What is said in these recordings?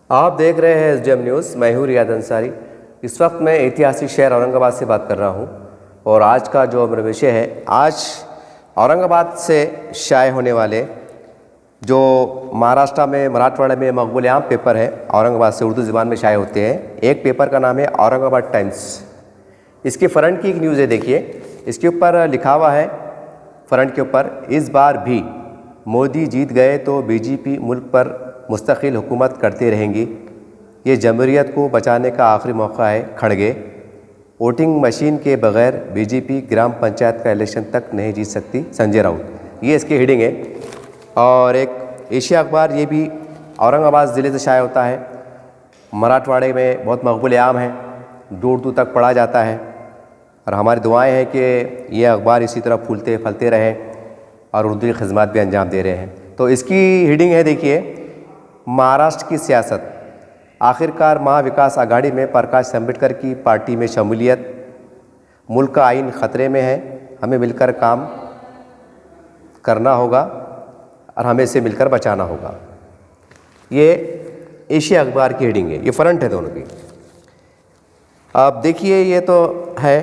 आप देख रहे हैं SDM न्यूज़। मैं हूँ रियाद अंसारी। इस वक्त मैं ऐतिहासिक शहर औरंगाबाद से बात कर रहा हूँ और आज का जो मेरा विषय है, आज औरंगाबाद से शाये होने वाले जो महाराष्ट्र में मराठवाड़ा में मकबूल आम पेपर है, औरंगाबाद से उर्दू ज़बान में शाये होते हैं। एक पेपर का नाम है औरंगाबाद टाइम्स। इसके फ्रंट की एक न्यूज़ है, देखिए। इसके ऊपर लिखा हुआ है फ्रंट के ऊपर, इस बार भी मोदी जीत गए तो बीजेपी मुल्क पर मुस्तकिल हुकूमत करती रहेंगी। ये जमहूरियत को बचाने का आखिरी मौका है। खड़गे, वोटिंग मशीन के बगैर बीजेपी ग्राम पंचायत का इलेक्शन तक नहीं जीत सकती, संजय राउत। ये इसकी हेडिंग है। और एक एशिया अखबार, ये भी औरंगाबाद ज़िले से शाये होता है। मराठवाड़े में बहुत मकबूल आम है, दूर दूर तक पढ़ा जाता है और हमारी दुआएं हैं कि ये अखबार इसी तरह फूलते फलते रहें और उर्दू की खिदमत भी अंजाम दे रहे हैं। तो इसकी हेडिंग है, देखिए, महाराष्ट्र की सियासत, आखिरकार महाविकास आघाड़ी में प्रकाश आंबेडकर की पार्टी में शमूलियत, मुल्क का आइन खतरे में है, हमें मिलकर काम करना होगा और हमें इसे मिलकर बचाना होगा। ये एशिया अखबार की हेडिंग है, ये फ्रंट है दोनों की। अब देखिए, ये तो है,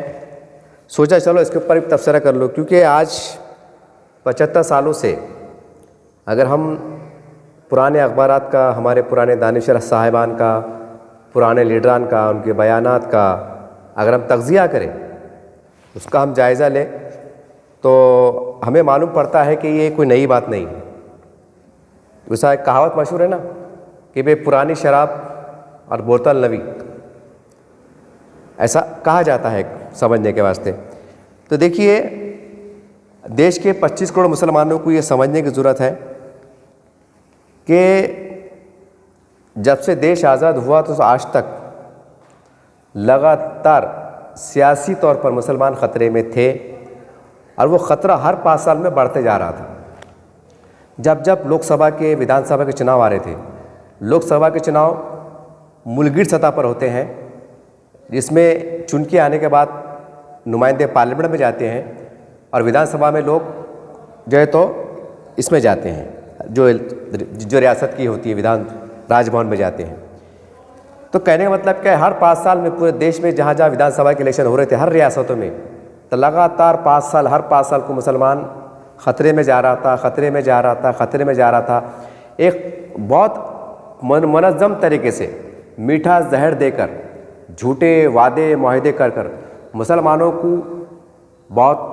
सोचा चलो इसके ऊपर भी तबसरा कर लो, क्योंकि आज 75 सालों से अगर हम पुराने अखबारात का, हमारे पुराने दानिशर साहिबान का, पुराने लीडरान का, उनके बयानात का अगर हम तग़ज़िया करें, उसका हम जायज़ा लें, तो हमें मालूम पड़ता है कि ये कोई नई बात नहीं है। वैसा एक कहावत मशहूर है ना कि भाई पुरानी शराब और बोतल नवी, ऐसा कहा जाता है समझने के वास्ते। तो देखिए, देश के 25 करोड़ मुसलमानों को ये समझने की ज़रूरत है कि जब से देश आज़ाद हुआ तो आज तक लगातार सियासी तौर पर मुसलमान ख़तरे में थे और वो ख़तरा हर 5 साल में बढ़ते जा रहा था। जब जब लोकसभा के, विधानसभा के चुनाव आ रहे थे, लोकसभा के चुनाव मुल्किन सतह पर होते हैं, जिसमें चुन के आने के बाद नुमाइंदे पार्लियामेंट में जाते हैं और विधानसभा में लोग जो है तो इसमें जाते हैं, जो रियासत की होती है, विधान राजभवन में जाते हैं। तो कहने का मतलब क्या है, हर 5 साल में पूरे देश में जहाँ जहाँ विधानसभा के इलेक्शन हो रहे थे, हर रियासतों में, तो लगातार 5 साल, हर 5 साल को मुसलमान ख़तरे में जा रहा था, ख़तरे में जा रहा था, ख़तरे में जा रहा था। एक बहुत मुनज़्ज़म तरीके से मीठा जहर देकर, झूठे वादे मुआहदे कर कर मुसलमानों को बहुत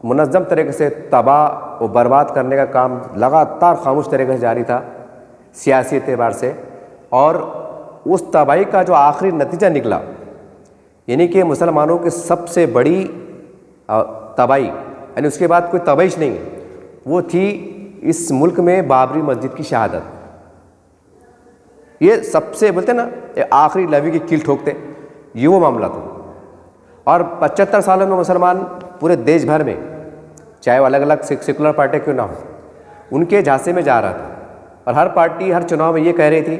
मुनज़्ज़म तरीके से तबाह और बर्बाद करने का काम लगातार खामोश तरीके से जारी था सियासी एतबार से। और उस तबाही का जो आखिरी नतीजा निकला, यानी कि मुसलमानों की सबसे बड़ी तबाही, यानी उसके बाद कोई तबाहीश नहीं, वो थी इस मुल्क में बाबरी मस्जिद की शहादत। ये सबसे, बोलते ना, आखिरी लवी की कील ठोकते, ये वो मामला था। और 75 सालों में मुसलमान पूरे देश भर में, चाहे वो अलग अलग सेकुलर पार्टी क्यों ना हो, उनके झांसे में जा रहा था। और हर पार्टी हर चुनाव में ये कह रही थी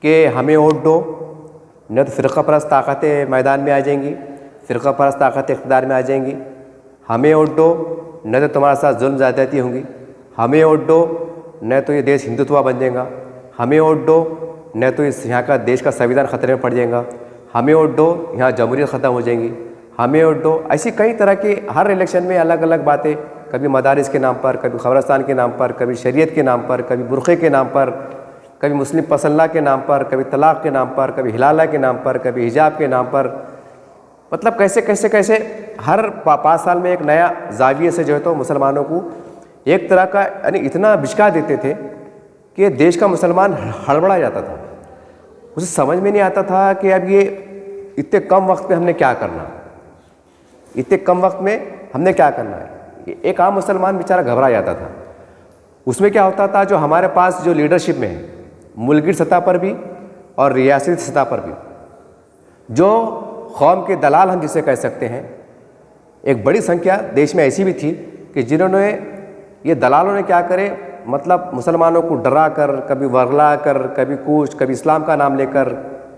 कि हमें वोट दो, न तो फ़िरक़ा परस्त ताकतें मैदान में आ जाएंगी, फ़िरक़ा परस्त ताकतें इक़्तिदार में आ जाएंगी। हमें वोट दो, न तो तुम्हारे साथ जुल्म ज़्यादती होंगी। हमें वोट दो, न तो ये देश हिंदुत्व बन जाएगा। हमें वोट दो, न तो इस यहाँ का देश का संविधान ख़तरे में पड़ जाएगा। हमें वोट दो, यहाँ जमहूरियत ख़त्म हो जाएंगी। हमें वोट दो। ऐसी कई तरह की हर इलेक्शन में अलग अलग बातें, कभी मदारिस के नाम पर, कभी ख़बरस्तान के नाम पर, कभी शरीयत के नाम पर, कभी बुरखे के नाम पर, कभी मुस्लिम पसल्ला के नाम पर, कभी तलाक़ के नाम पर, कभी हिलाला के नाम पर, कभी हिजाब के नाम पर। मतलब कैसे कैसे कैसे हर 5 साल में एक नया जाविये से जो है तो मुसलमानों को एक तरह का, यानी इतना बिचका देते थे कि देश का मुसलमान हड़बड़ा जाता था। उसे समझ में नहीं आता था कि अब ये इतने कम वक्त में हमने क्या करना, इतने कम वक्त में हमने क्या करना है। एक आम मुसलमान बेचारा घबरा जाता था। उसमें क्या होता था, जो हमारे पास जो लीडरशिप में है, मुल्की सतह पर भी और रियासती सतह पर भी, जो कौम के दलाल हम जिसे कह सकते हैं, एक बड़ी संख्या देश में ऐसी भी थी कि जिन्होंने, ये दलालों ने क्या करे, मतलब मुसलमानों को डरा कर, कभी वरला कर, कभी कुछ, कभी इस्लाम का नाम लेकर,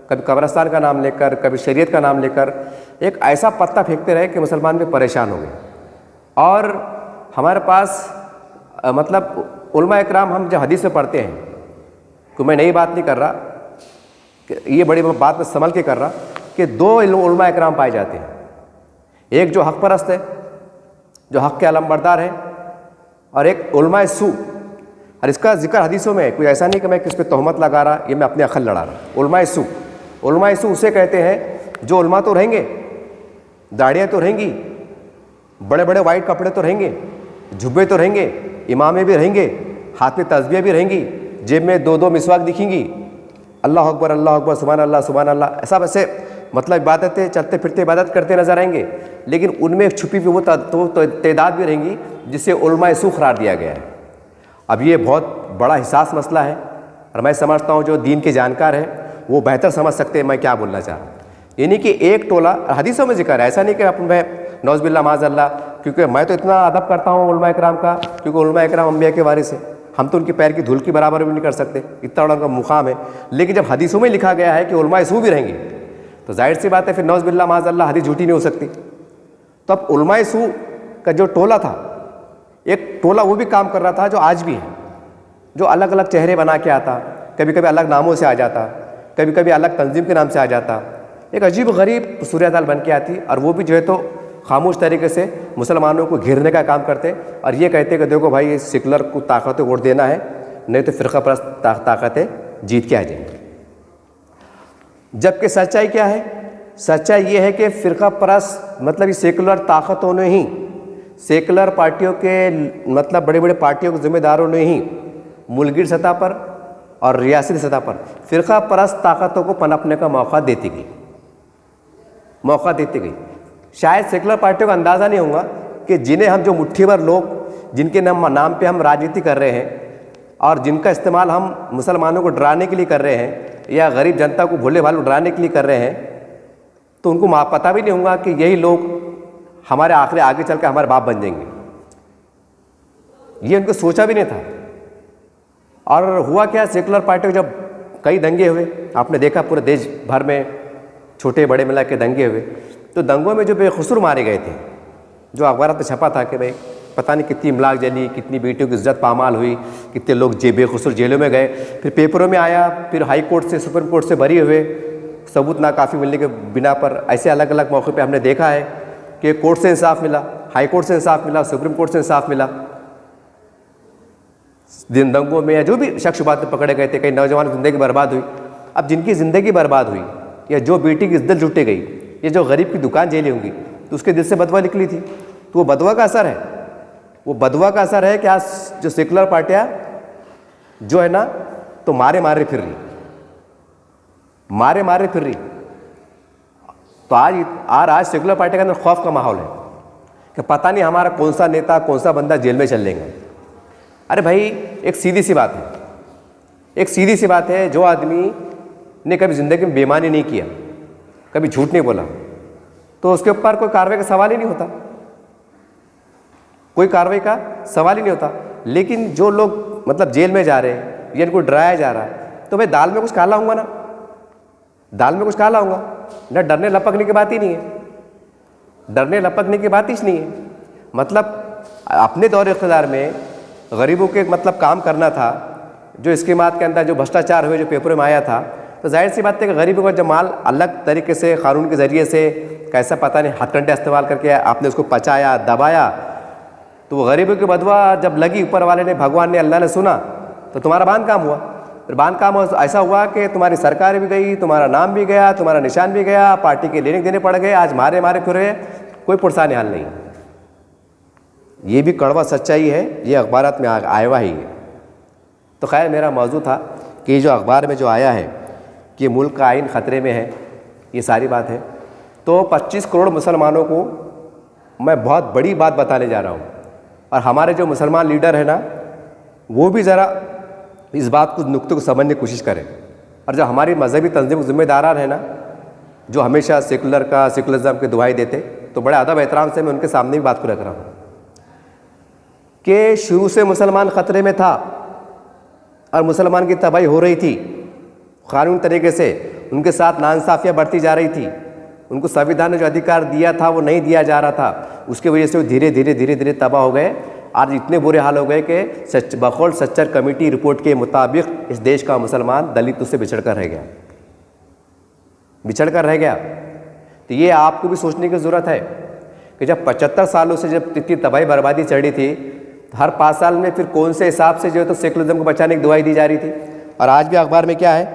कभी कब्रिस्तान का नाम लेकर, कभी शरीयत का नाम लेकर एक ऐसा पत्ता फेंकते रहे कि मुसलमान भी परेशान हो गए। और हमारे पास मतलब उलमा इकराम, हम जब हदीस में पढ़ते हैं, तो मैं नई बात नहीं कर रहा, ये बड़ी बात में संभल के कर रहा कि दो उलमा इकराम पाए जाते हैं, एक जो हक परस्त है, जो हक के अलमबरदार है, और एक उलमा सू। और इसका जिक्र हदीसों में है, कोई ऐसा नहीं कि मैं किस पे तहमत लगा रहा, ये मैं अपने अखल लड़ा रहा। उलमा सू, उलमा सू उसे कहते हैं जो उलमा तो रहेंगे, दाढ़ियाँ तो रहेंगी, बड़े बड़े वाइट कपड़े तो रहेंगे, जुब्बे तो रहेंगे, इमामें भी रहेंगे, हाथ में तस्बीह भी रहेंगी, जेब में दो दो मिसवाक दिखेंगी, अल्लाह अकबर सुभान अल्लाह, ऐसा वैसे मतलब इबादतें चलते फिरते इबादत करते नजर आएंगे, लेकिन उनमें एक छुपी हुई वो तादाद भी रहेंगी जिसे उलमा सू करार दिया गया है। अब ये बहुत बड़ा हिसास मसला है, और मैं समझता हूँ जो दीन के जानकार हैं वो बेहतर समझ सकते हैं मैं क्या बोलना चाह रहा हूँ। यानी कि एक टोला, हदीसों में जिक्र है, ऐसा नहीं कि मैं नौज़बिल्ला माज़अल्लाह, क्योंकि मैं तो इतना अदब करता हूँ उलमा इकराम का, क्योंकि उलमा इकराम अंबिया के वारिस हैं, हम तो उनके पैर की धूल की बराबर भी नहीं कर सकते, इतना बड़ा उनका मुकाम है। लेकिन जब हदीसों में लिखा गया है कि उलमा सू भी रहेंगे, तो जाहिर सी बात है फिर नौज़बिल्ला माज़अल्लाह हदीस झूठी नहीं हो सकती। तो अब उलमा सू का जो टोला था, एक टोला वो भी काम कर रहा था जो आज भी है, जो अलग अलग चेहरे बना के आता, कभी कभी अलग नामों से आ जाता, कभी कभी अलग तंजीम के नाम से आ जाता, एक अजीब गरीब सूरत हाल बन के आती, और वो भी जो है तो खामोश तरीके से मुसलमानों को घेरने का काम करते, और ये कहते कि देखो भाई ये सेकुलर को ताकतें वोट देना है, नहीं तो फ़िरका परस्त ताकतें जीत के आ जाएंगी। जबकि सच्चाई क्या है? सच्चाई ये है कि फ़िरका परस्त मतलब इस सेकुलर ताकतों ने ही, सेकुलर पार्टियों के मतलब बड़े बड़े पार्टियों के ज़िम्मेदारों ने ही मुल्की सतह पर और रियासती सतह पर फ़िरका परस्त ताकतों को पनपने का मौका देती गई। शायद सेकुलर पार्टियों का अंदाज़ा नहीं होगा कि जिन्हें हम, जो मुट्ठी भर लोग जिनके नाम पे हम राजनीति कर रहे हैं और जिनका इस्तेमाल हम मुसलमानों को डराने के लिए कर रहे हैं या गरीब जनता को भोले भाले डराने के लिए कर रहे हैं, तो उनको पता भी नहीं होगा कि यही लोग हमारे आगे चल के हमारे बाप बन जाएंगे। ये उनको सोचा भी नहीं था। और हुआ क्या, सेकुलर पार्टियों जब कई दंगे हुए, आपने देखा पूरे देश भर में छोटे बड़े मिला के दंगे हुए, तो दंगों में जो बेकसूर मारे गए थे, जो अखबार में छपा था कि भाई पता नहीं कितनी इमलाक जली, कितनी बेटियों की इज्जत पामाल हुई, कितने लोग बेकसूर जेलों में गए, फिर पेपरों में आया, फिर हाई कोर्ट से सुप्रीम कोर्ट से बरी हुए सबूत नाकाफ़ी मिलने के बिना पर। ऐसे अलग अलग मौके पे हमने देखा है कि कोर्ट से इंसाफ मिला, हाई कोर्ट से इंसाफ मिला, सुप्रीम कोर्ट से इंसाफ मिला। दिन दंगों में या जो भी शख्स बात में पकड़े गए थे, कई नौजवान की ज़िंदगी बर्बाद हुई। अब जिनकी ज़िंदगी बर्बाद हुई या जो बेटी की इज्जत लुटे गई, ये जो गरीब की दुकान जेली होंगी, तो उसके दिल से बदवा निकली थी। तो वो बदवा का असर है, वो बदवा का असर है कि आज जो सेकुलर पार्टियाँ जो है ना, तो मारे मारे फिर रही। तो आज सेकुलर पार्टी के अंदर खौफ का माहौल है कि पता नहीं हमारा कौन सा नेता, कौन सा बंदा जेल में चल लेंगे। अरे भाई, एक सीधी सी बात है, जो आदमी ने कभी ज़िंदगी में बेईमानी नहीं किया, कभी झूठ नहीं बोला, तो उसके ऊपर कोई कार्रवाई का सवाल ही नहीं होता, कोई कार्रवाई का सवाल ही नहीं होता। लेकिन जो लोग मतलब जेल में जा रहे हैं या इनको डराया जा रहा है, तो भाई दाल में कुछ काला होगा ना, दाल में कुछ काला होगा ना। डरने लपकने की बात ही नहीं है, डरने लपकने की बात ही नहीं है। मतलब अपने दौर इख्तियार में गरीबों के मतलब काम करना था, जो स्कीमात के अंदर जो भ्रष्टाचार हुए, जो पेपरों में आया था, तो जाहिर सी बात है कि गरीबों का जमाल अलग तरीके से कानून के ज़रिए से कैसा पता नहीं हथकंडे इस्तेमाल करके आपने उसको पचाया, दबाया, तो वो गरीबों की बदवा जब लगी, ऊपर वाले ने, भगवान ने, अल्लाह ने सुना, तो तुम्हारा बांध काम हुआ। फिर बांध काम ऐसा हुआ कि तुम्हारी सरकार भी गई, तुम्हारा नाम भी गया, तुम्हारा निशान भी गया, पार्टी के लेने देने पड़ गए, आज मारे फिर रहे, कोई पुरसाने हाल नहीं। ये भी कड़वा सच्चाई है, ये अखबारात में आया हुआ ही है। तो खैर, मेरा मौजू था कि ये जो अखबार में जो आया है कि मुल्क का आइन ख़तरे में है, ये सारी बात है। तो 25 करोड़ मुसलमानों को मैं बहुत बड़ी बात बताने जा रहा हूँ, और हमारे जो मुसलमान लीडर हैं ना, वो भी ज़रा इस बात को, नुक्ते को समझने की कोशिश करें। और जो हमारी मजहबी तंजीम ज़िम्मेदारान है ना, जो हमेशा सेकुलरिज्म की दुहाई देते, तो बड़े अदब एहतराम से मैं उनके सामने भी बात को रख रहा हूँ कि शुरू से मुसलमान ख़तरे में था और मुसलमान की तबाही हो रही थी कानूनी तरीके से, उनके साथ नाइंसाफ़ियाँ बढ़ती जा रही थी, उनको संविधान ने जो अधिकार दिया था वो नहीं दिया जा रहा था, उसकी वजह से वो धीरे धीरे तबाह हो गए। आज इतने बुरे हाल हो गए कि बकौल सच्चर कमेटी रिपोर्ट के मुताबिक इस देश का मुसलमान दलित उससे बिछड़ कर रह गया। बिछड़ कर रह गया। तो ये आपको भी सोचने की ज़रूरत है कि जब 75 सालों से जब इतनी तबाही बर्बादी चढ़ी थी, तो हर 5 साल में फिर कौन से हिसाब से जो है तो सेकुलरिज्म को बचाने की दुआई दी जा रही थी। और आज भी अखबार में क्या है,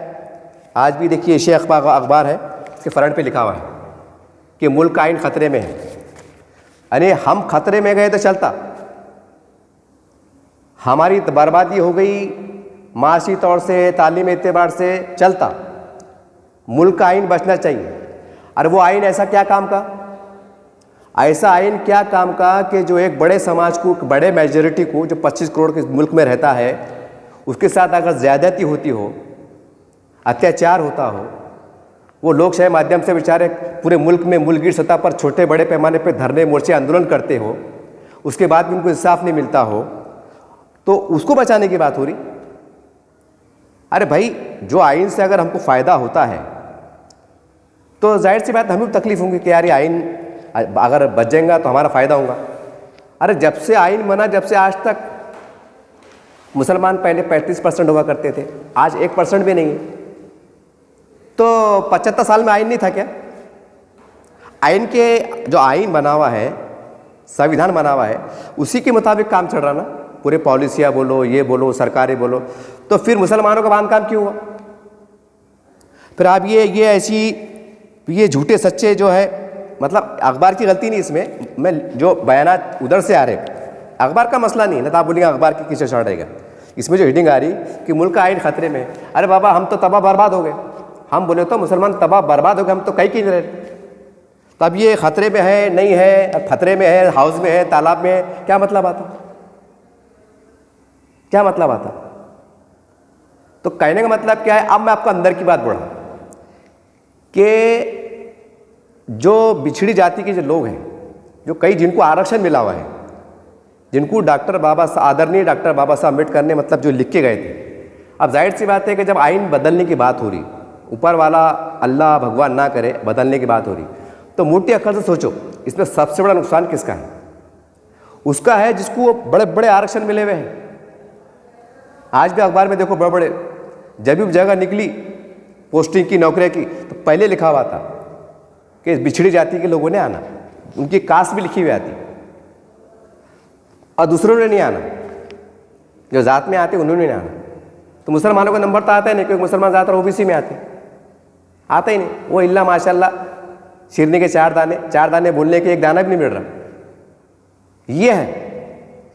आज भी देखिए एशिया अखबार है, इसके फ्रंट पे लिखा हुआ है कि मुल्क का आइन खतरे में है। यानी हम खतरे में गए तो चलता, हमारी बर्बादी हो गई माशी तौर से, तालीमी एतबार से, चलता। मुल्क का आइन बचना चाहिए। और वो आइन ऐसा क्या काम का, ऐसा आइन क्या काम का कि जो एक बड़े समाज को, बड़े मेजॉरिटी को, जो 25 करोड़ के मुल्क में रहता है, उसके साथ अगर ज़्यादती होती हो, अत्याचार होता हो, वो लोकशाही माध्यम से बेचारे पूरे मुल्क में मुल्कगीर सतह पर छोटे बड़े पैमाने पर धरने मोर्चे आंदोलन करते हो, उसके बाद भी उनको इंसाफ नहीं मिलता हो, तो उसको बचाने की बात हो रही। अरे भाई, जो आइन से अगर हमको फ़ायदा होता है तो जाहिर सी बात हमें भी तकलीफ होंगी कि यार ये आइन अगर बच जाएगा तो हमारा फ़ायदा होगा। अरे जब से आइन बना, जब से आज तक मुसलमान पहले 35% हुआ करते थे, आज 1% भी नहीं है। तो 75 साल में आइन नहीं था क्या? आइन के जो आइन बना हुआ है, संविधान बना हुआ है, उसी के मुताबिक काम चल रहा ना। पूरे पॉलिसियाँ बोलो, ये बोलो, सरकारें बोलो, तो फिर मुसलमानों का बांधकाम क्यों हुआ? फिर आप ये ऐसी ये झूठे सच्चे जो है, मतलब अखबार की गलती नहीं इसमें, मैं जो बयानात उधर से आ रहे, अखबार का मसला नहीं है ना, तो आप बोलेंगे अखबार की किससे चढ़ रहेगा। इसमें जो हेडिंग आ रही कि मुल्क का आइन खतरे में, अरे बाबा हम तो तबाह बर्बाद हो गए। हम बोले तो मुसलमान तबाह बर्बाद हो गए, हम तो कहीं की नहीं रहे। तो अब ये खतरे में है, नहीं है, खतरे में है, हाउस में है, तालाब में है, क्या मतलब आता, क्या मतलब आता? तो कहने का मतलब क्या है, अब मैं आपको अंदर की बात बढ़ा कि जो बिछड़ी जाति के जो लोग हैं, जो कई जिनको आरक्षण मिला हुआ है, जिनको आदरणीय डॉक्टर बाबा साहब अम्बेडकर ने मतलब जो लिख के गए थे, अब जाहिर सी बात है कि जब आइन बदलने की बात हो रही, ऊपर वाला अल्लाह भगवान ना करे बदलने की बात हो रही, तो मोटी अक्ल से सोचो इसमें सबसे बड़ा नुकसान किसका है? उसका है जिसको बड़े बड़े आरक्षण मिले हुए हैं। आज भी अखबार में देखो, बड़े बड़े जब भी जगह निकली पोस्टिंग की, नौकरी की, तो पहले लिखा हुआ था कि बिछड़ी जाति के लोगों ने आना, उनकी कास्ट भी लिखी हुई आती, और दूसरों ने नहीं आना, जो जात में आते उन्होंने नहीं आना। तो मुसलमानों का नंबर तो आता ही नहीं, क्योंकि मुसलमान ज़्यादातर ओबीसी में आते, आता ही नहीं। वो इल्ला माशाल्लाह शिरने के 4 दाने बोलने के 1 दाना भी नहीं मिल रहा। ये है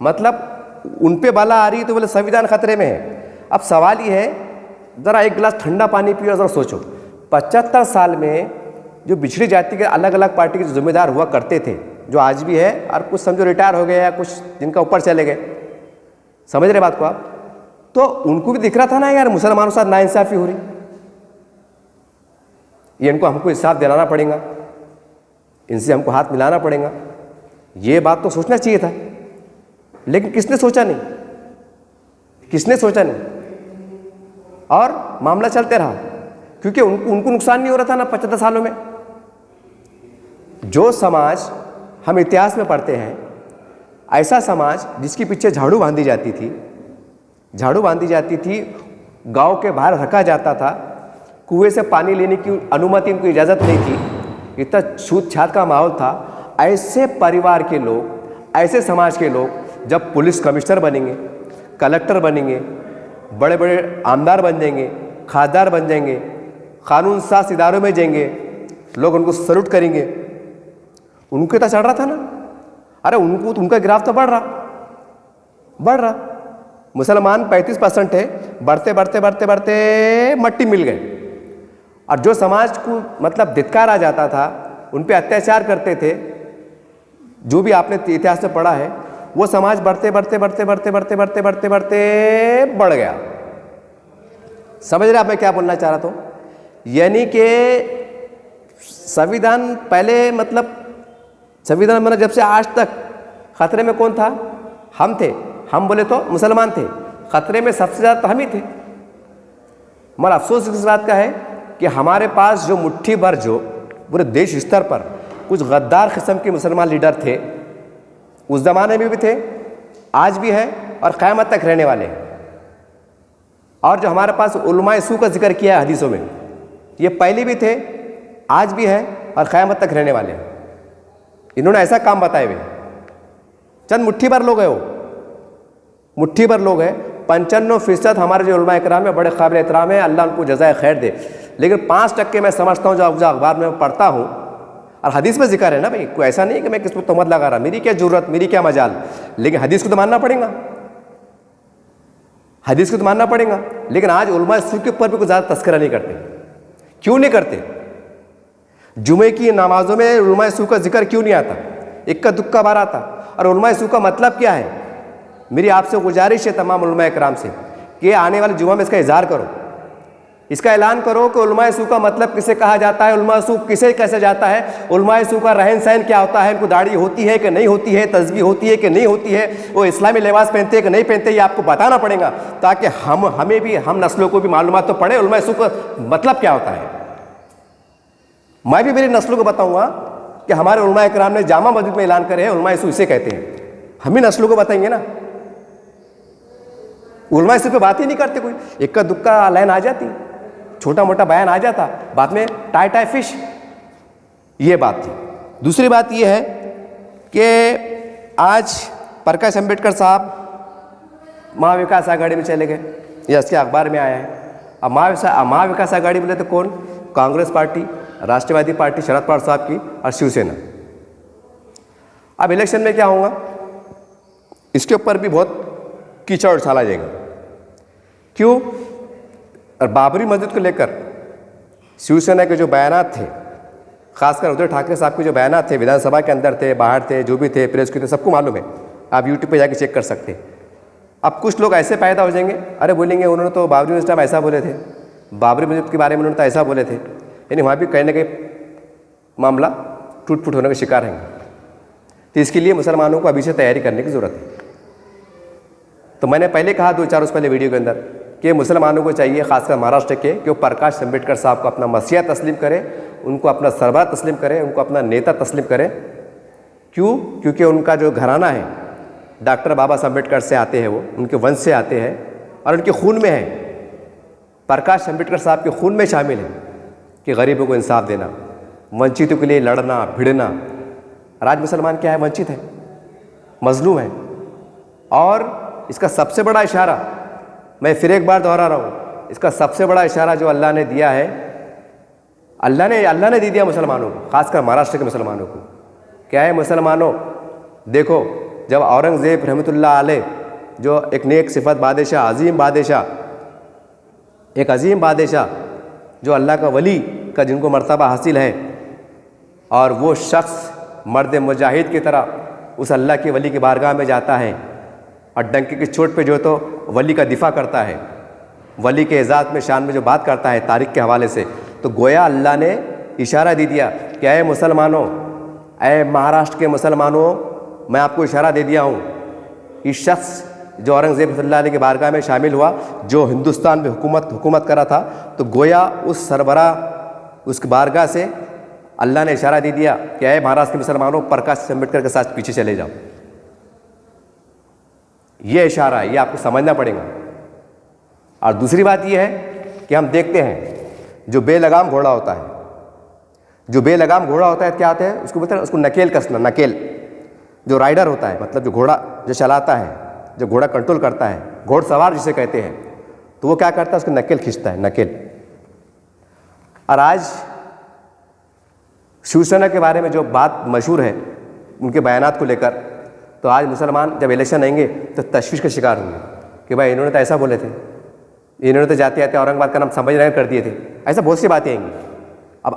मतलब उन पे बला आ रही तो बोले संविधान खतरे में है। अब सवाल ये है, ज़रा एक गिलास ठंडा पानी पियो, ज़रा सोचो 75 साल में जो बिछड़ी जाति के अलग अलग पार्टी के जिम्मेदार हुआ करते थे, जो आज भी है, और कुछ समझो रिटायर हो गए या कुछ जिनका ऊपर चले गए, समझ रहे बात को आप? तो उनको भी दिख रहा था ना यार मुसलमानों के साथ नाइंसाफ़ी हो रही, ये इनको हमको इंसाफ दिलाना पड़ेगा, इनसे हमको हाथ मिलाना पड़ेगा। ये बात तो सोचना चाहिए था, लेकिन किसने सोचा नहीं, किसने सोचा नहीं, और मामला चलते रहा, क्योंकि उनको नुकसान नहीं हो रहा था ना 75 सालों में। जो समाज हम इतिहास में पढ़ते हैं, ऐसा समाज जिसके पीछे झाड़ू बांधी जाती थी, गांव के बाहर रखा जाता था, कुएं से पानी लेने की अनुमति उनको इजाज़त नहीं थी, इतना छूत छात का माहौल था। ऐसे परिवार के लोग, ऐसे समाज के लोग जब पुलिस कमिश्नर बनेंगे, कलेक्टर बनेंगे, बड़े बड़े आमदार बन जाएंगे, खासदार बन जाएंगे, कानून साज इदारों में जाएंगे, लोग उनको सल्यूट करेंगे, उनको तो चढ़ रहा था ना। अरे उनको तो उनका गिराफ तो बढ़ रहा। मुसलमान 35% है, बढ़ते मट्टी मिल गए। और जो समाज को मतलब धिक्कार आ जाता था, उन पे अत्याचार करते थे, जो भी आपने इतिहास में पढ़ा है, वो समाज बढ़ते बढ़ गया। समझ रहे आप मैं क्या बोलना चाह रहा था? यानी कि संविधान पहले मतलब संविधान बना जब से आज तक खतरे में कौन था? हम थे। हम बोले तो मुसलमान थे, खतरे में सबसे ज़्यादा तो हम ही थे। मगर अफसोस इस बात का है कि हमारे पास जो मुट्ठी भर जो पूरे देश स्तर पर कुछ गद्दार किस्म के मुसलमान लीडर थे, उस ज़माने में भी थे, आज भी है और क़यामत तक रहने वाले हैं। और जो हमारे पास उलमाए सू का जिक्र किया है हदीसों में, ये पहले भी थे आज भी हैं और क़यामत तक रहने वाले हैं। इन्होंने ऐसा काम बताए हुए, चंद मुट्ठी भर लोग हैं, वो मुट्ठी भर लोग हैं। 95% हमारे जो उलमा इकराम है बड़े काबिल एहतराम है, अल्लाह उनको जज़ाए खैर दे। लेकिन 5% मैं समझता हूँ जो अखबार में पढ़ता हूँ, और हदीस में जिक्र है ना भाई, कोई ऐसा नहीं कि मैं किस पर तोहमत लगा रहा, मेरी क्या ज़रूरत, मेरी क्या मजाल, लेकिन हदीस को तो मानना पड़ेगा, हदीस को तो मानना पड़ेगा। लेकिन आज उलमा सूफ़ के ऊपर भी कुछ ज़्यादा तस्करा नहीं करते। क्यों नहीं करते? जुमे की नमाज़ों में उलमा सूफ़ का जिक्र क्यों नहीं आता? इक्का दुक्का बार आता। और उलमा सूफ़ का मतलब क्या है? मेरी आपसे गुजारिश है तमाम उलमा इकराम से कि आने वाले जुमा में इसका इज़हार करो, इसका ऐलान करो कि उलमा सूफ़ का मतलब किसे कहा जाता है, उलमा सूफ़ किसे कैसे जाता है, उलमा सूफ़ का रहन सहन क्या होता है, उनको दाढ़ी होती है कि नहीं होती है, तस्बीह होती है कि नहीं होती है, वो इस्लामी लिबास पहनते हैं कि नहीं पहनते, ये आपको बताना पड़ेगा ताकि हमें भी, हम नस्लों को भी मालूमात तो पड़े उलमा सूफ़ का मतलब क्या होता है। मैं भी मेरी नस्लों को बताऊँगा कि हमारे उलमा इकराम ने जामा मस्जिद में ऐलान करे है उलमा सूफ़ इसे कहते हैं, हम ही नस्लों को बताएंगे ना। उलमा सूफ़ पे बात ही नहीं करते, कोई इक्का दुक्का लाइन आ जाती, छोटा मोटा बयान आ जाता, बाद में टाई टाई फिश, ये बात थी। दूसरी बात ये है कि आज प्रकाश अंबेडकर साहब महाविकास आघाड़ी में चले गए, ये इसके अखबार में आया है। अब महाविकास आघाड़ी बोले तो कौन? कांग्रेस पार्टी, राष्ट्रवादी पार्टी शरद पवार साहब की और शिवसेना। अब इलेक्शन में क्या होगा, इसके ऊपर भी बहुत कीचड़ उछाला जाएगा। क्यों? और बाबरी मस्जिद को लेकर शिवसेना के जो बयानात थे, खासकर उद्धव ठाकरे साहब के जो बयानात थे, विधानसभा के अंदर थे, बाहर थे, जो भी थे, प्रेस के थे, सबको मालूम है, आप यूट्यूब पे जाके चेक कर सकते हैं। अब कुछ लोग ऐसे पैदा हो जाएंगे, अरे बोलेंगे उन्होंने तो बाबरी मस्जिद में ऐसा बोले थे, बाबरी मस्जिद के बारे में उन्होंने तो ऐसा बोले थे, यानी वहाँ भी कहीं ना कहीं मामला टूट फूट होने का शिकार रहेंगे। तो इसके लिए मुसलमानों को अभी से तैयारी करने की ज़रूरत है। तो मैंने पहले कहा 2-4 रोज़ पहले वीडियो के अंदर कि मुसलमानों को चाहिए, खासकर महाराष्ट्र के, कि वो प्रकाश अंबेडकर साहब को अपना मसीहा तस्लीम करें, उनको अपना सरबराह तस्लीम करें, उनको अपना नेता तस्लीम करें। क्यों? क्योंकि उनका जो घराना है डॉक्टर बाबा साहब अम्बेडकर से आते हैं, वो उनके वंश से आते हैं और उनके खून में है, प्रकाश अंबेडकर साहब के खून में शामिल है कि गरीबों को इंसाफ देना, वंचितों के लिए लड़ना भिड़ना। आज मुसलमान क्या है? वंचित है, मजलूम है। और इसका सबसे बड़ा इशारा, मैं फिर एक बार दोहरा रहा हूँ, इसका सबसे बड़ा इशारा जो अल्लाह ने दिया है, अल्लाह ने दे दिया मुसलमानों को, खासकर महाराष्ट्र के मुसलमानों को। क्या है? मुसलमानों देखो, जब औरंगज़ेब रहमतुल्लाह अलैह, जो एक नेक सिफत बादशाह, अजीम बादशाह, एक अजीम बादशाह जो अल्लाह का वली का जिनको मर्तबा हासिल है, और वो शख्स मर्द मुजाहिद की तरह उस अल्लाह के वली की बारगाह में जाता है और डंके की चोट पे जो तो वली का दिफा करता है, वली के एजाज़ में शान में जो बात करता है तारीख़ के हवाले से, तो गोया अल्लाह ने इशारा दे दिया कि ऐ मुसलमानों, ऐ महाराष्ट्र के मुसलमानों, मैं आपको इशारा दे दिया हूँ। इस शख्स जो औरंगज़ेब रहमतुल्लाह अलैह की बारगाह में शामिल हुआ, जो हिंदुस्तान में हुकूमत करा था, तो गोया उस सरबराह उसकी बारगाह से अल्लाह ने इशारा दे दिया कि ऐ महाराष्ट्र के मुसलमानों, प्रकाश अंबेडकर के साथ पीछे चले जाओ। ये इशारा है, ये आपको समझना पड़ेगा। और दूसरी बात ये है कि हम देखते हैं जो बेलगाम घोड़ा होता है, जो बेलगाम घोड़ा होता है, क्या होता है उसको? बताए उसको नकेल कसना। नकेल जो राइडर होता है, मतलब जो घोड़ा जो चलाता है, जो घोड़ा कंट्रोल करता है, घोड़सवार जिसे कहते हैं, तो वो क्या करता है? उसको नकेल खींचता है, नकेल। और आज शिवसेना के बारे में जो बात मशहूर है उनके बयानात को लेकर, तो आज मुसलमान जब इलेक्शन आएंगे तो तशवीश का शिकार होंगे कि भाई इन्होंने तो ऐसा बोले थे, इन्होंने तो जाते जाते औरंगाबाद का नाम समझ कर दिए थे, ऐसा बहुत सी बातें आएंगी। अब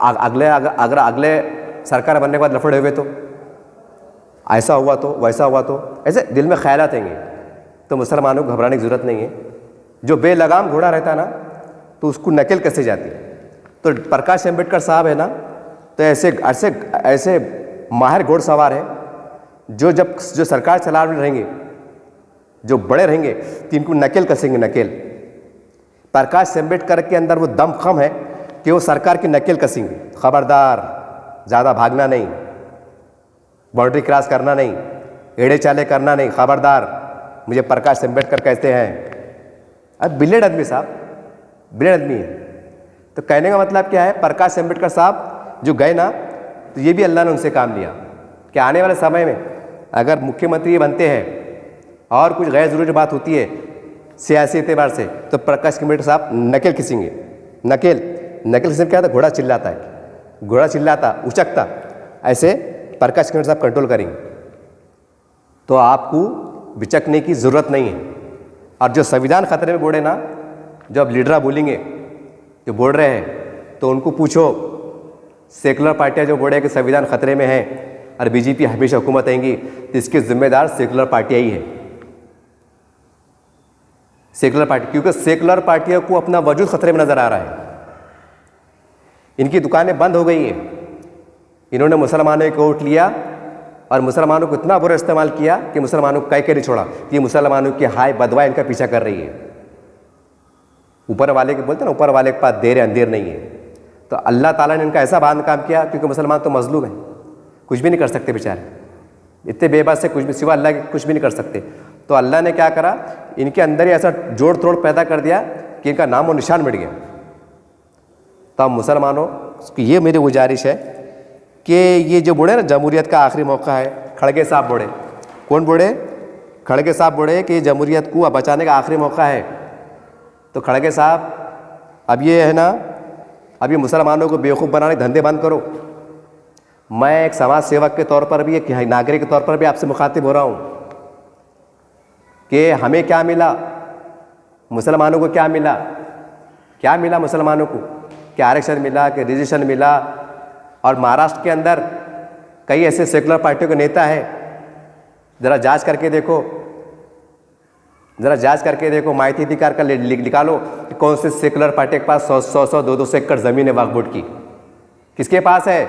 अगले सरकार बनने के बाद लफड़े हुए तो ऐसा हुआ तो वैसा हुआ तो, ऐसे दिल में ख्यालात आएंगे। तो मुसलमानों को घबराने की ज़रूरत नहीं है। जो बेलगाम घोड़ा रहता है ना, तो उसको नकेल कैसे जाती है। तो प्रकाश अंबेडकर साहब है ना, तो ऐसे माहिर घोड़सवार है जो सरकार चला रहेंगे, जो बड़े रहेंगे, तो इनको नकेल कसेंगे, नकेल। प्रकाश अंबेडकर के अंदर वो दमखम है कि वो सरकार की नकेल कसेंगे। खबरदार, ज़्यादा भागना नहीं, बाउंड्री क्रॉस करना नहीं, एड़े चाले करना नहीं, खबरदार, मुझे प्रकाश अंबेडकर कहते हैं। अब ब्रिलियंट आदमी साहब, ब्रिलियंट आदमी है। तो कहने का मतलब क्या है? प्रकाश अंबेडकर साहब जो गए ना, तो ये भी अल्लाह ने उनसे काम लिया कि आने वाले समय में अगर मुख्यमंत्री बनते हैं और कुछ गैर ज़रूरी बात होती है सियासी एतबार से, तो प्रकाश कमेटी साहब नकेल खींचेंगे। नकेल खींचने क्या था, घोड़ा चिल्लाता है, घोड़ा चिल्लाता उचकता, ऐसे प्रकाश कमेटी साहब कंट्रोल करेंगे। तो आपको बिचकने की ज़रूरत नहीं है। और जो संविधान खतरे में बोले ना, जो अब लीडर बोलेंगे, जो बोल रहे हैं, तो उनको पूछो, सेकुलर पार्टियां जो बोले कि संविधान खतरे में है और बीजेपी हमेशा हुकूमत आएंगी, तो इसके जिम्मेदार सेकुलर पार्टियां ही है। सेकुलर पार्टी, क्योंकि सेकुलर पार्टियों को अपना वजूद खतरे में नजर आ रहा है। इनकी दुकानें बंद हो गई हैं। इन्होंने मुसलमानों को वोट लिया और मुसलमानों को इतना बुरा इस्तेमाल किया कि मुसलमानों को कह के नहीं छोड़ा। ये मुसलमानों की हाय बदवा इनका पीछा कर रही है। ऊपर वाले के बोलते ना, ऊपर वाले के पास देर है अंधेर नहीं है। तो अल्लाह ताला ने इनका ऐसा बांध काम किया, क्योंकि मुसलमान तो मजलूम है, कुछ भी नहीं कर सकते बेचारे, इतने बेबस से कुछ भी सिवा अल्लाह के कुछ भी नहीं कर सकते। तो अल्लाह ने क्या करा, इनके अंदर ही ऐसा जोड़ तोड़ पैदा कर दिया कि इनका नाम और निशान मिट गया। तो मुसलमानों की ये मेरी गुजारिश है कि ये जो बोले ना जमहूरियत का आखिरी मौका है, खड़गे साहब बोले, कौन बोले, खड़गे साहब बोले कि जमहूरियत को बचाने का आखिरी मौका है। तो खड़गे साहब, अब ये है ना, अब ये मुसलमानों को बेवकूफ़ बनाने के धंधे बंद करो। मैं एक समाज सेवक के तौर पर भी, एक नागरिक के तौर पर भी आपसे मुखातिब हो रहा हूँ कि हमें क्या मिला, मुसलमानों को क्या मिला, क्या मिला मुसलमानों को, क्या आरक्षण मिला, क्या रिजर्वेशन मिला। और महाराष्ट्र के अंदर कई ऐसे सेकुलर पार्टियों के नेता है, ज़रा जांच करके देखो, ज़रा जांच करके देखो, माहिती अधिकार का निकालो कि कौन से सेकुलर पार्टी के पास 100-100, 200 एकड़ ज़मीन है वक्फ बोर्ड की, किसके पास है,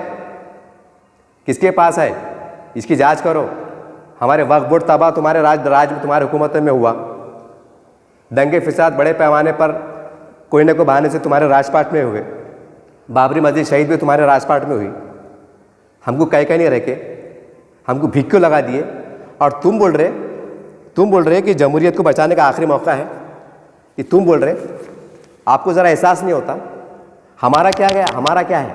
किसके पास है, इसकी जांच करो। हमारे वक्फ बोर्ड तबाह तुम्हारे राज में तुम्हारे हुकूमत में हुआ। दंगे फिसाद बड़े पैमाने पर कोई न कोई बहाने से तुम्हारे राजपाट में हुए। बाबरी मस्जिद शहीद भी तुम्हारे राजपाट में हुई। हमको कह नहीं रह के, हमको भीख क्यों लगा दिए। और तुम बोल रहे कि जमहूरियत को बचाने का आखिरी मौका है, ये तुम बोल रहे, आपको ज़रा एहसास नहीं होता हमारा क्या गया, हमारा क्या है,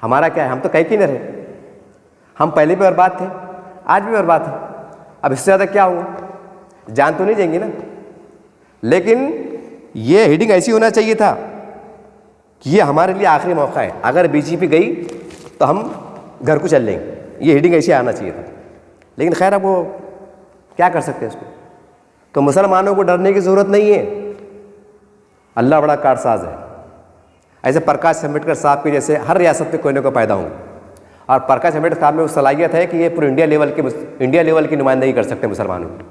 हमारा क्या है। हम तो कह नहीं रहे, हम पहले भी बर्बाद थे, आज भी बर्बाद है, अब इससे ज़्यादा क्या होगा, जान तो नहीं जाएंगी ना। लेकिन ये हेडिंग ऐसी होना चाहिए था कि ये हमारे लिए आखिरी मौका है, अगर बीजेपी गई तो हम घर को चल लेंगे, ये हेडिंग ऐसे आना चाहिए था। लेकिन खैर अब वो क्या कर सकते हैं इसको। तो मुसलमानों को डरने की ज़रूरत नहीं है, अल्लाह बड़ा कारसाज है। ऐसे प्रकाश अम्बेडकर साहब के जैसे हर रियासत में कोई ना कोई पैदा होंगे। और प्रकाश अम्बेडकर साहब में वो सलाहियत है कि ये पूरे इंडिया लेवल की नुमाइंदगी कर सकते हैं मुसलमानों की,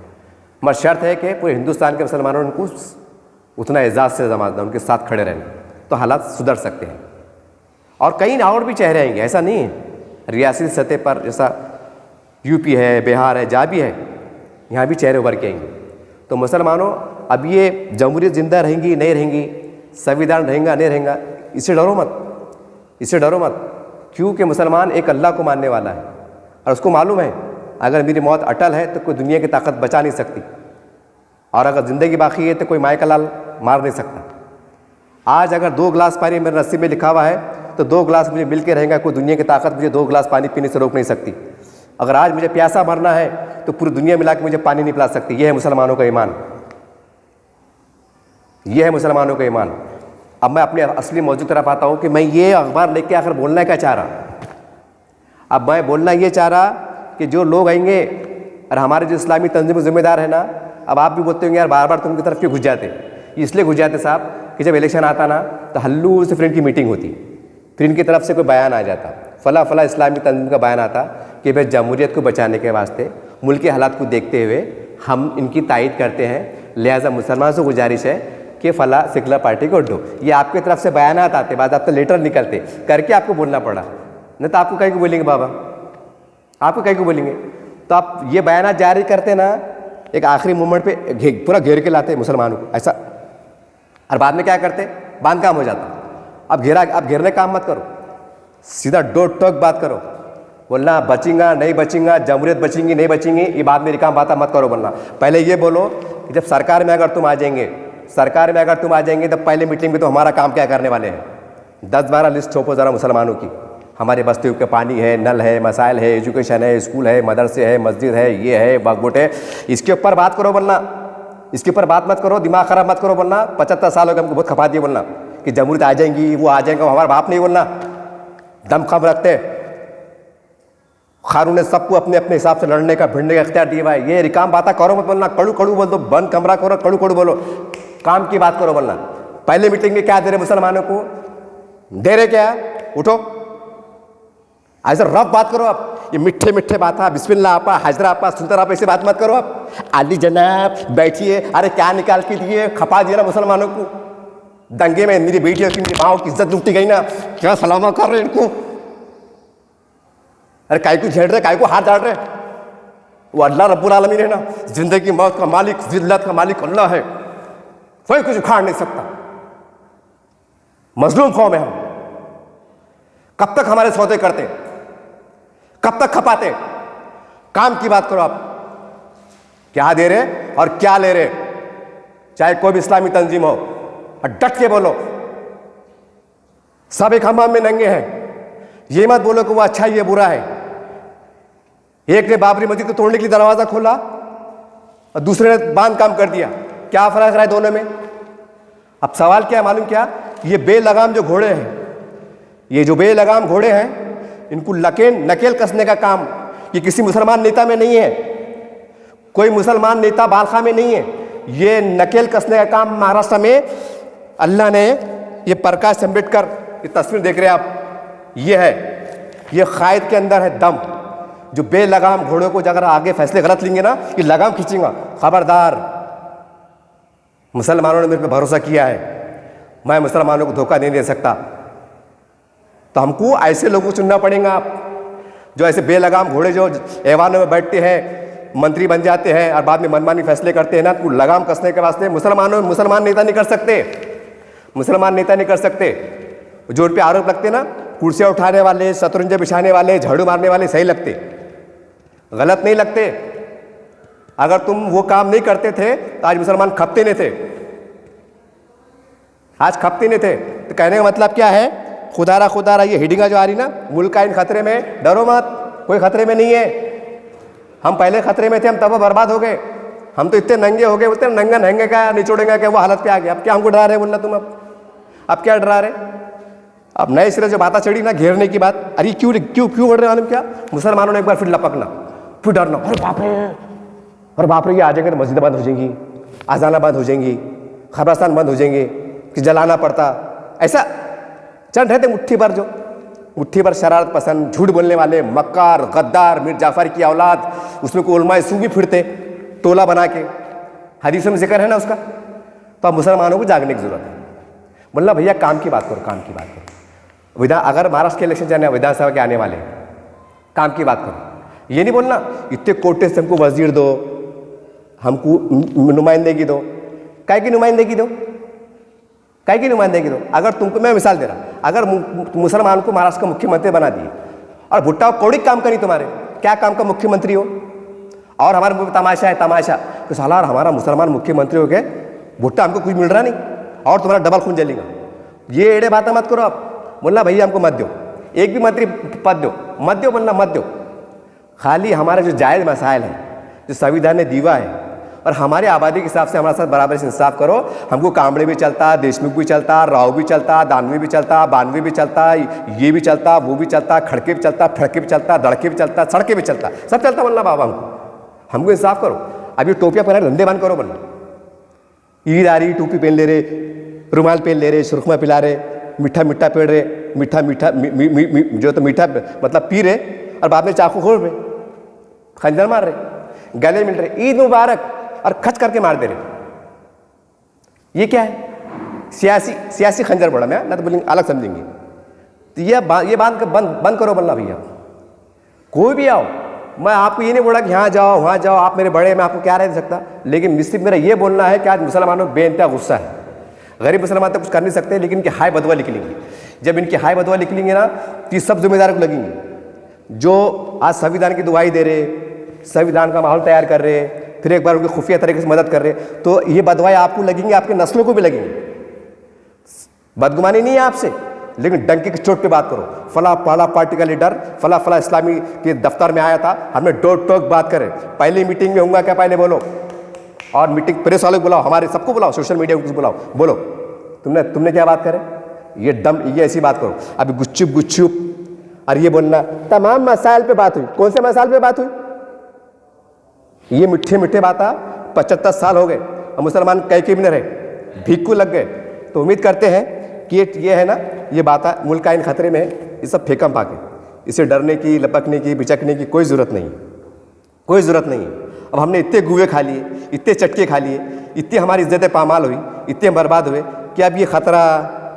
मगर शर्त है कि पूरे हिंदुस्तान के मुसलमानों ने उनको उतना एजाज़ से जमाना, उनके साथ खड़े रहना, तो हालात सुधर सकते हैं। और कहीं और भी चेहरे आएंगे, ऐसा नहीं है, रियासती सतह पर जैसा यूपी है, बिहार है, जहाँ भी है, यहाँ भी चेहरे उभर के आएंगे। तो मुसलमानों, अब ये जमहूरियत जिंदा रहेंगी नहीं रहेंगी, संविधान रहेगा नहीं रहेगा, इससे डरो मत, इससे डरो मत। क्योंकि मुसलमान एक अल्लाह को मानने वाला है और उसको मालूम है अगर मेरी मौत अटल है तो कोई दुनिया की ताकत बचा नहीं सकती, और अगर ज़िंदगी बाकी है तो कोई माए का लाल मार नहीं सकता। आज अगर 2 गिलास पानी मेरे नसीब में लिखा हुआ है तो 2 गिलास मुझे मिल के रहेगा, कोई दुनिया की ताकत मुझे 2 गिलास पानी पीने से रोक नहीं सकती। अगर आज मुझे प्यासा मरना है तो पूरी दुनिया मिला के मुझे पानी नहीं पिला सकती। यह है मुसलमानों का ईमान, यह है मुसलमानों का ईमान। अब मैं अपने असली मौजू की तरफ आता हूँ कि मैं ये अखबार लेके आखिर बोलना क्या चाह रहा। अब मैं बोलना ये चाह रहा कि जो लोग आएंगे और हमारे जो इस्लामी तंजीम जिम्मेदार है ना, अब आप भी बोलते होंगे यार बार बार तुम की तरफ क्यों घुस जाते, इसलिए घुस जाते साहब कि जब इलेक्शन आता ना तो हल्लू से फिर इनकी मीटिंग होती, फिर इनकी तरफ से कोई बयान आ जाता, फला इस्लामी तंजीम का बयान आता कि भाई जमहूरियत को बचाने के वास्ते मुल्क के हालात को देखते हुए हम इनकी तायद करते हैं, लिहाजा मुसलमान से गुजारिश है कि फला सेकुलर पार्टी को वोट दो। ये आपकी तरफ से बयानात आते, बाद आपका लेटर निकलते, करके आपको बोलना पड़ा, नहीं तो आपको कहीं को बोलेंगे बाबा, आपको कहीं को बोलेंगे। तो आप ये बयानात जारी करते ना, एक आखिरी मोमेंट पे पूरा घेर के लाते मुसलमानों को ऐसा, और बाद में क्या करते, बांध काम हो जाता। अब घेरने काम मत करो, सीधा डोट टोक बात करो, बोलना बचेगा नहीं बचेगा, जमहूरियत बचेंगी नहीं बचेंगी, ये बाद में काम बात मत करो। बोलना पहले ये बोलो कि जब सरकार में अगर तुम आ जाएंगे, सरकार में अगर तुम आ जाएंगे तो पहले मीटिंग में तो हमारा काम क्या करने वाले हैं, 10-12 लिस्ट थोपो ज़रा मुसलमानों की। हमारे बस्तियों के पानी है, नल है, मसाइल है, एजुकेशन है, स्कूल है, मदरसे है, मस्जिद है, ये है, बागबोट है। इसके ऊपर बात करो बोलना, इसके ऊपर बात मत करो, दिमाग खराब मत करो बोलना। 75 साल हो गए हमको बहुत खपा दिए बोलना कि जमहूरियत आ जाएंगी, वो आ जाएंगे, हमारा बाप नहीं बोलना। दम कम रखते, कानून ने सबको अपने अपने हिसाब से लड़ने का भिड़ने का इख्तियार दिया हुआ है। ये रिकाम बातें करो मत बोलना, कड़ू कड़ू बोल दो, बंद कमरा करो, कड़ू कड़ू बोलो, काम की बात करो बोलना। पहले मीटिंग में क्या दे रहे मुसलमानों को, दे रहे क्या, उठो ऐसे रफ बात करो। आप ये मिठे मिठे बात है, बिस्मिल्लाह आपा, हाजरा आपा, सुनतर आप, ऐसे बात मत करो। आप आली जनाब बैठिए, अरे क्या निकाल के दिए, खपा दिया ना मुसलमानों को। दंगे में मेरी बेटियों की, मेरी माओ की इज्जत लूटी गई ना, क्या सलामा कर रहे इनको। अरे काय को झेड़ रहे, काय को हाथ डाल रहे। वो अल्लाह रब्बुल आलमीन है ना, जिंदगी मौत का मालिक, जिल्लत का मालिक अल्लाह है, कोई कुछ उखाड़ नहीं सकता। मजलूम कौम है हम। कब तक हमारे सौदे करते, कब तक खपाते। काम की बात करो। आप क्या दे रहे और क्या ले रहे, चाहे कोई भी इस्लामी तंजीम हो, और डट के बोलो। सब एक हमाम में नंगे हैं, ये मत बोलो कि वो अच्छा ये बुरा है। एक ने बाबरी मस्जिद को तोड़ने के लिए दरवाजा खोला और दूसरे ने बांध काम कर दिया, क्या फर्क रहा है दोनों में। अब सवाल क्या है मालूम क्या, ये बेलगाम जो घोड़े हैं, ये जो बेलगाम घोड़े हैं, इनको नकेल कसने का काम ये किसी मुसलमान नेता में नहीं है, कोई मुसलमान नेता बालखा में नहीं है। ये नकेल कसने का काम महाराष्ट्र में अल्लाह ने, ये प्रकाश अम्बेडकर, ये तस्वीर देख रहे हैं आप, ये है, ये कायद के अंदर है दम। जो बेलगाम घोड़ों को अगर आगे फैसले गलत लेंगे ना, ये लगाम खींचेगा, खबरदार। मुसलमानों ने मेरे पे भरोसा किया है, मैं मुसलमानों को धोखा नहीं दे सकता। तो हमको ऐसे लोगों को चुनना पड़ेगा। आप जो ऐसे बेलगाम घोड़े जो ऐवानों में बैठते हैं, मंत्री बन जाते हैं और बाद में मनमानी फैसले करते हैं ना, तो लगाम कसने के वास्ते मुसलमान नेता नहीं कर सकते, मुसलमान नेता नहीं कर सकते। जो उन पर आरोप लगते ना, कुर्सियाँ उठाने वाले, शतरंजे बिछाने वाले, झाड़ू मारने वाले सही लगते, गलत नहीं लगते। अगर तुम वो काम नहीं करते थे तो आज मुसलमान खपते नहीं थे, आज खपते नहीं थे। तो कहने का मतलब क्या है, खुदारा ये हिडिंगा जो आ रही ना, मुल्क का इन खतरे में, डरो मत, कोई खतरे में नहीं है। हम पहले खतरे में थे, हम तब बर्बाद हो गए। हम तो इतने नंगे हो गए, उतने नंगा नंगे का निचोड़ेंगे क्या, वो हालत पे आ गया। अब क्या हमको डरा रहे बोलना तुम, अब क्या डरा रहे। अब नए सिरे जो बात चढ़ी ना घेरने की बात, अरे क्यों क्यों क्यों बढ़ रहे मालूम क्या, मुसलमानों ने एक बार फिर लपकना, फिर डरना, अरे बाप रे ये आ जाएंगे तो मस्जिदें बंद हो जाएंगी, आजाना बंद हो जाएंगी, खबरस्तान बंद हो जाएंगे, कि जलाना पड़ता। ऐसा चल रहे थे मुट्ठी भर शरारत पसंद, झूठ बोलने वाले, मक्कार, गद्दार, मीर जाफर की औलाद, उसमें कोई उलमाए सू भी फिरते टोला बना के, हदीसों में जिक्र है ना उसका। तो अब मुसलमानों को जागने की जरूरत है। बोलना भैया काम की बात करो, काम की बात करो। अगर महाराष्ट्र के इलेक्शन जाने, विधानसभा के आने वाले, काम की बात करो। ये नहीं बोलना इतने कोटे से हमको वजीर दो, हमको नुमाइंदगी दो। काय की नुमाइंदगी दो, काय की नुमाइंदगी दो। अगर तुमको, मैं मिसाल दे रहा, अगर मुसलमान को महाराष्ट्र का मुख्यमंत्री बना दिए और भुट्टा कौड़ी काम करी तुम्हारे, क्या काम का मुख्यमंत्री हो, और हमारा तमाशा है, तमाशा कि साला हमारा मुसलमान मुख्यमंत्री हो गए, भुट्टा हमको कुछ मिल रहा नहीं और तुम्हारा डबल खून जलेगा। ये एड़े बातें मत करो। आप बोलना भैया हमको मत दो, एक भी मंत्री पद दो, मत दो, बोलना मत दो। खाली हमारे जो जायज़ मसाइल हैं, जो संविधान ने दीवा है, और हमारे आबादी के हिसाब से हमारे साथ बराबर से इंसाफ करो। हमको कामड़े भी चलता, देशमुख भी चलता, राव भी चलता, दानवी भी चलता, बानवी भी चलता, ये भी चलता, वो भी चलता, खड़के भी चलता, फड़के भी चलता, दड़के भी चलता, सड़के भी चलता, सब चलता। बोलना बाबा हमको इंसाफ करो। अब ये टोपियाँ पहना धंधे बंद करो। बोलना ईद आ रही, टोपी पहन ले रहे, रुमाल पहन ले रहे, सुरखमा पिला रहे, मीठा मीठा पेड़ रहे, मीठा मीठा जो तो मीठा मतलब पी रहे, और बाद में चाकू खोल रहे, खंजर मार रहे, गले मिल रहे, ईद मुबारक, और खच करके मार दे रहे। ये क्या है, सियासी खंजर बड़ा मैं ना, तो बोलेंगे अलग समझेंगे। तो ये बात बंद करो। बोलना भैया कोई भी आओ, मैं आपको ये नहीं बोला कि यहाँ जाओ वहाँ जाओ, आप मेरे बड़े, मैं आपको क्या रह सकता, लेकिन सिर्फ मेरा ये बोलना है कि आज मुसलमानों बेइंतहा गुस्सा है। गरीब मुसलमान तो कुछ कर नहीं सकते, लेकिन इनकी हाय बदवा निकलेंगी। जब इनकी हाय बदवा निकलेंगे ना, तो ये सब जिम्मेदार को लगेंगे। जो आज संविधान की दुआई दे रहे, संविधान का माहौल तैयार कर रहे, फिर एक बार उनकी खुफिया तरीके से मदद कर रहे, तो ये बदवाएं आपको लगेंगी, आपके नस्लों को भी लगेंगी। बदगुमानी नहीं है आपसे, लेकिन डंके की चोट पे बात करो। फला फला पार्टी का लीडर फला फला इस्लामी के दफ्तर में आया था, हमने डोक टोक बात करे। पहली मीटिंग में होऊंगा क्या, पहले बोलो। और मीटिंग प्रेस वाले को बुलाओ, हमारे सबको बुलाओ, सोशल मीडिया को बुलाओ, बोलो तुमने क्या बात करे। ये ऐसी बात करो। अभी गुच्चुप और ये बोलना तमाम मसाइल पे बात हुई। कौन से मसाइल पे बात हुई? ये मीठे मीठे बात 75 साल हो गए और मुसलमान कह के भी न रहे, भीख लग गए। तो उम्मीद करते हैं कि ये है ना, ये बात मुल्क का इन खतरे में है, ये सब फेंकम पाके। इसे डरने की, लपकने की, बिचकने की कोई ज़रूरत नहीं, कोई ज़रूरत नहीं। अब हमने इतने गुए खा लिए, इतने चटके खा लिए, इतनी हमारी इज्जतें पामाल हुई, इतने बर्बाद हुए कि अब ये खतरा,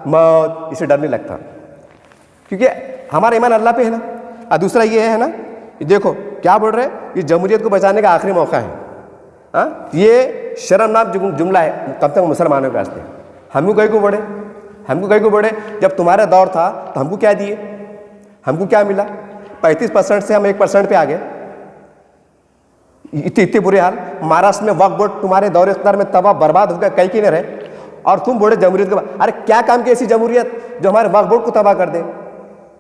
मौत, इसे डर नहीं लगता, क्योंकि हमारा ईमान अल्लाह पे है ना। और दूसरा ये है ना, देखो क्या बोल रहे हैं, ये जमहूरियत को बचाने का आखिरी मौका है। हाँ, ये शर्मनाक जुमला है कब तक मुसलमानों के वास्ते। हमको कहीं को बढ़े, जब तुम्हारा दौर था तो हमको क्या दिए, हमको क्या मिला? 35% से हम 1% पे आ गए। इतने बुरे हाल। महाराष्ट्र में वक्फ बोर्ड तुम्हारे दौरे इख्तियार में तबाह बर्बाद हो गया, कहीं की नहीं रहे, और तुम बोले जमहूरियत के बाद। अरे क्या काम की ऐसी जमहूरियत जो हमारे वक्फ बोर्ड को तबाह कर दे,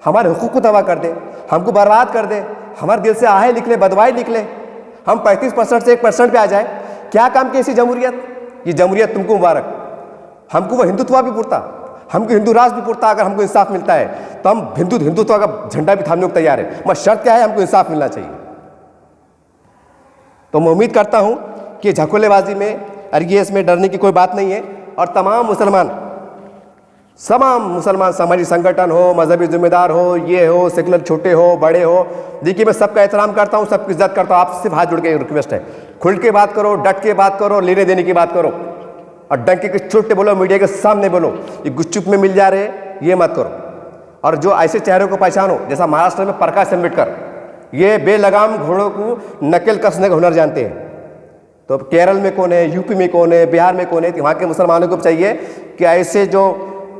हमारे हुकूक को तबाह कर दे, हमको बर्बाद कर दे, हमारे दिल से आहें निकले, बदवाई निकले, हम 35% से 1% पे आ जाए। क्या काम की ऐसी जमहूरियत? ये जमहूरियत तुमको मुबारक। हमको वो हिंदुत्व भी पुरता, हमको हिंदू राष्ट्र भी पुरता। अगर हमको इंसाफ मिलता है तो हम हिंदुत्व का झंडा भी थामने को तैयार है, मगर शर्त क्या है, हमको इंसाफ मिलना चाहिए। तो मैं उम्मीद करता हूँ कि झकोलेबाजी में और ये इसमें डरने की कोई बात नहीं है। और तमाम मुसलमान सामाजिक संगठन हो, मजहबी जिम्मेदार हो, ये हो, सेकुलर, छोटे हो बड़े हो, देखिए मैं सबका एहतराम करता हूँ, सबकी इज्जत करता हूँ। आपसे हाथ जुड़ के रिक्वेस्ट है, खुल के बात करो, डट के बात करो, लेने देने की बात करो, और डंके के चोट बोलो, मीडिया के सामने बोलो। ये गुपचुप में मिल जा रहे ये मत करो। और जो ऐसे चेहरों को पहचानो, जैसा महाराष्ट्र में प्रकाश अम्बेडकर, ये बेलगाम घोड़ों को नकल कसने का हुनर जानते हैं। तो केरल में कौन है, यूपी में कौन है, बिहार में कौन है? वहाँ के मुसलमानों को चाहिए कि ऐसे जो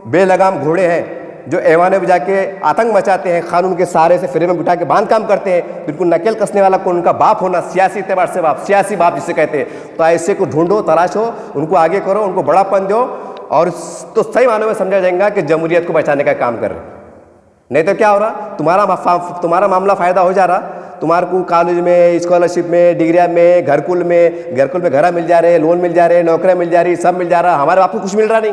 बेलगाम घोड़े हैं, जो ऐवाने बजा के आतंक मचाते हैं, कानून के सहारे से फ्रेम में बिठा के बांध काम करते हैं, बिल्कुल नकल कसने वाला कौन, उनका बाप होना, सियासी एतबार से बाप, सियासी बाप जिसे कहते हैं। तो ऐसे को ढूंढो, तलाशो, उनको आगे करो, उनको बड़ापन दो, और तो सही मानों में समझा जाएगा कि जमहूरियत को बचाने का काम कर रहे हैं। नहीं तो क्या हो रहा, तुम्हारा मामला फ़ायदा हो जा रहा, तुम्हारे को कॉलेज में, स्कॉलरशिप में, डिग्रिया में, घरकुल में घर मिल जा रहे, लोन मिल जा रहे, नौकरियाँ मिल जा रही, सब मिल जा रहा, हमारे बाप को कुछ मिल रहा नहीं।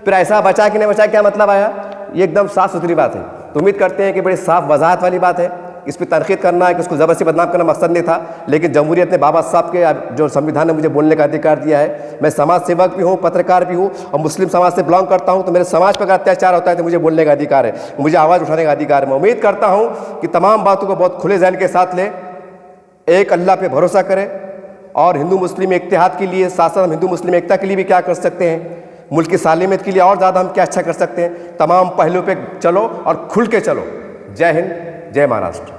फिर ऐसा बचा कि नहीं बचा, क्या मतलब आया? ये एकदम साफ सुथरी बात है। तो उम्मीद करते हैं कि बड़ी साफ वजाहत वाली बात है। इस पर तनकीद करना, कि उसको ज़बरदस्ती बदनाम करना मकसद नहीं था, लेकिन जमहूरियत ने बाबा साहब के जो संविधान ने मुझे बोलने का अधिकार दिया है। मैं समाज सेवक भी हूँ, पत्रकार भी हूँ, और मुस्लिम समाज से बिलोंग करता हूँ। तो मेरे समाज पर अगर अत्याचार होता है तो मुझे बोलने का अधिकार है, मुझे आवाज़ उठाने का अधिकार है। मैं उम्मीद करता हूँ कि तमाम बातों को बहुत खुले जहन के साथ लें, एक अल्लाह पे भरोसा करें, और हिंदू मुस्लिम इत्तेहाद के लिए साथ साथ हम हिंदू मुस्लिम एकता के लिए भी क्या कर सकते हैं, मुल्क की सालिमियत के लिए और ज़्यादा हम क्या अच्छा कर सकते हैं, तमाम पहलुओं पे चलो और खुल के चलो। जय हिंद, जय महाराष्ट्र।